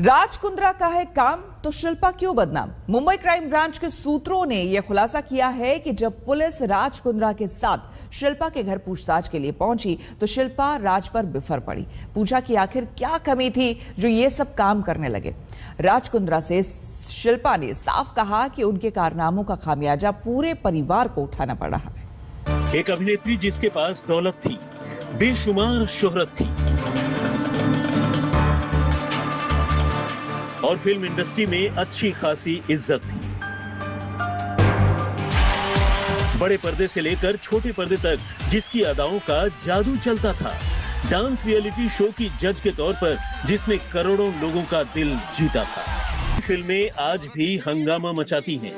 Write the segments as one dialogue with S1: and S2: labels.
S1: राज कुंद्रा का है काम तो शिल्पा क्यों बदनाम। मुंबई क्राइम ब्रांच के सूत्रों ने यह खुलासा किया है कि जब पुलिस राज कुंद्रा के साथ शिल्पा के घर पूछताछ के लिए पहुंची तो शिल्पा राज पर बिफर पड़ी। पूछा कि आखिर क्या कमी थी जो ये सब काम करने लगे। राज कुंद्रा से शिल्पा ने साफ कहा कि उनके कारनामों का खामियाजा पूरे परिवार को उठाना पड़ रहा है।
S2: एक अभिनेत्री जिसके पास दौलत थी, बेशुमार शोहरत थी और फिल्म इंडस्ट्री में अच्छी खासी इज्जत थी। बड़े पर्दे से लेकर छोटे पर्दे तक जिसकी अदाओं का जादू चलता था। डांस रियलिटी शो की जज के तौर पर जिसने करोड़ों लोगों का दिल जीता था। फिल्में आज भी हंगामा मचाती हैं,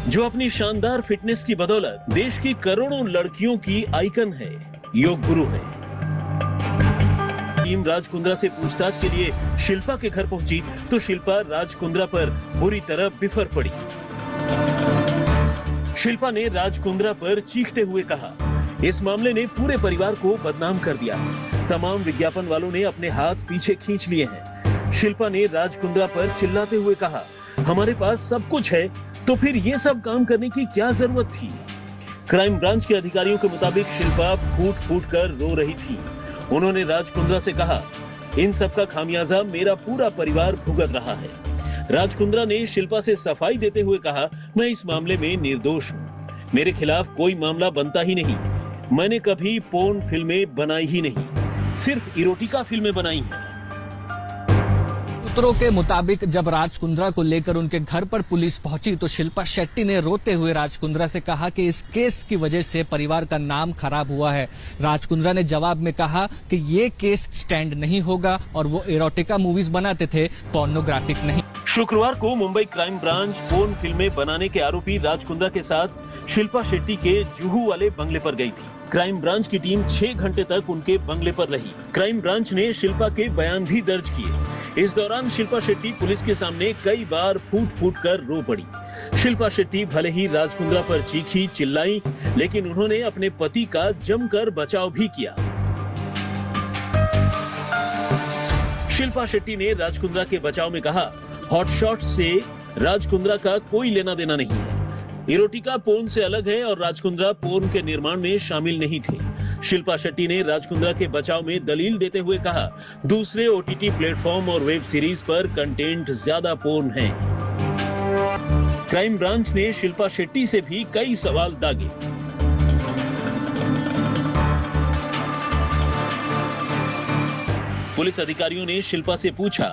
S2: जो अपनी शानदार फिटनेस की बदौलत देश की करोड़ों लड़कियों की आइकन है, योग गुरु है। टीम राज कुंद्रा से पूछताछ के लिए शिल्पा के घर पहुंची तो शिल्पा राज कुंद्रा पर बुरी तरह बिफर पड़ी। शिल्पा ने राज कुंद्रा पर चीखते हुए कहा, इस मामले ने पूरे परिवार को बदनाम कर दिया है। तमाम विज्ञापन वालों ने अपने हाथ पीछे खींच लिए हैं। शिल्पा ने राज कुंद्रा पर चिल्लाते हुए कहा, हमारे पास सब कुछ है तो फिर ये सब काम करने की क्या जरूरत थी। क्राइम ब्रांच के अधिकारियों के मुताबिक शिल्पा फूट फूट कर रो रही थी। उन्होंने राज कुंद्रा से कहा, इन सब का खामियाजा मेरा पूरा परिवार भुगत रहा है। राज कुंद्रा ने शिल्पा से सफाई देते हुए कहा, मैं इस मामले में निर्दोष हूँ। मेरे खिलाफ कोई मामला बनता ही नहीं। मैंने कभी पोर्न फिल्में बनाई ही नहीं, सिर्फ इरोटिका फिल्में बनाई हैं।
S3: सूत्रों के मुताबिक जब राज कुंद्रा को लेकर उनके घर पर पुलिस पहुंची तो शिल्पा शेट्टी ने रोते हुए राज कुंद्रा से कहा कि इस केस की वजह से परिवार का नाम खराब हुआ है। राज कुंद्रा ने जवाब में कहा कि ये केस स्टैंड नहीं होगा और वो इरोटिका मूवीज बनाते थे, पोर्नोग्राफिक नहीं।
S2: शुक्रवार को मुंबई क्राइम ब्रांच पोर्न फिल्में बनाने के आरोपी राज कुंद्रा के साथ शिल्पा शेट्टी के जुहू वाले बंगले पर गई थी। क्राइम ब्रांच की टीम 6 घंटे तक उनके बंगले पर रही। क्राइम ब्रांच ने शिल्पा के बयान भी दर्ज किए। इस दौरान शिल्पा शेट्टी पुलिस के सामने कई बार फूट फूट कर रो पड़ी। शिल्पा शेट्टी भले ही राज कुंद्रा पर चीखी चिल्लाई, लेकिन उन्होंने अपने पति का जमकर बचाव भी किया। शिल्पा शेट्टी ने राज कुंद्रा के बचाव में कहा, हॉटशॉट से राज कुंद्रा का कोई लेना देना नहीं है। इरोटिका पोर्न से अलग है और राज कुंद्रा पोर्न के निर्माण में शामिल नहीं थे। शिल्पा शेट्टी ने राज कुंद्रा के बचाव में दलील देते हुए कहा, दूसरे ओटीटी प्लेटफॉर्म और वेब सीरीज पर कंटेंट ज्यादा पोर्न है। क्राइम ब्रांच ने शिल्पा शेट्टी से भी कई सवाल दागे। पुलिस अधिकारियों ने शिल्पा से पूछा,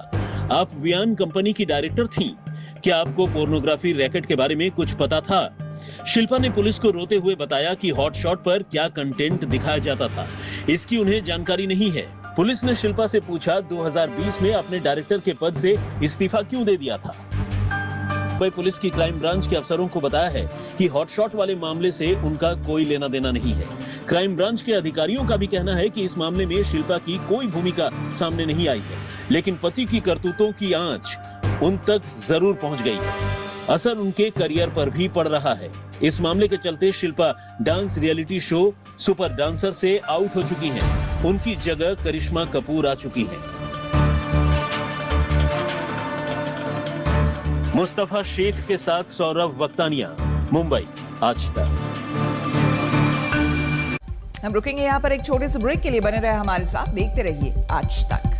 S2: आप वियान कंपनी की डायरेक्टर थीं, क्या आपको पोर्नोग्राफी रैकेट के बारे में कुछ पता था? शिल्पा ने पुलिस को रोते हुए बताया कि हॉटशॉट पर क्या कंटेंट दिखाया जाता था, इसकी उन्हें जानकारी नहीं है। पुलिस ने शिल्पा से पूछा, 2020 में अपने डायरेक्टर के पद से इस्तीफा क्यों दे दिया था? मुंबई पुलिस की क्राइम ब्रांच के अफसरों को बताया है कि हॉटशॉट वाले मामले से उनका कोई लेना देना नहीं है। क्राइम ब्रांच के अधिकारियों का भी कहना है कि इस मामले में शिल्पा की कोई भूमिका सामने नहीं आई है, लेकिन पति की करतूतों की आंच उन तक जरूर पहुंच गई है। असर उनके करियर पर भी पड़ रहा है। इस मामले के चलते Shilpa dance reality show super dancer से आउट हो चुकी हैं। उनकी जगह करिश्मा कपूर आ चुकी हैं। मुस्तफा शेख के साथ सौरभ वक्तानिया, मुंबई आज तक।
S1: हम रुकेंगे यहाँ पर एक छोटे से ब्रेक के लिए। बने रहे हमारे साथ, देखते रहिए आज तक।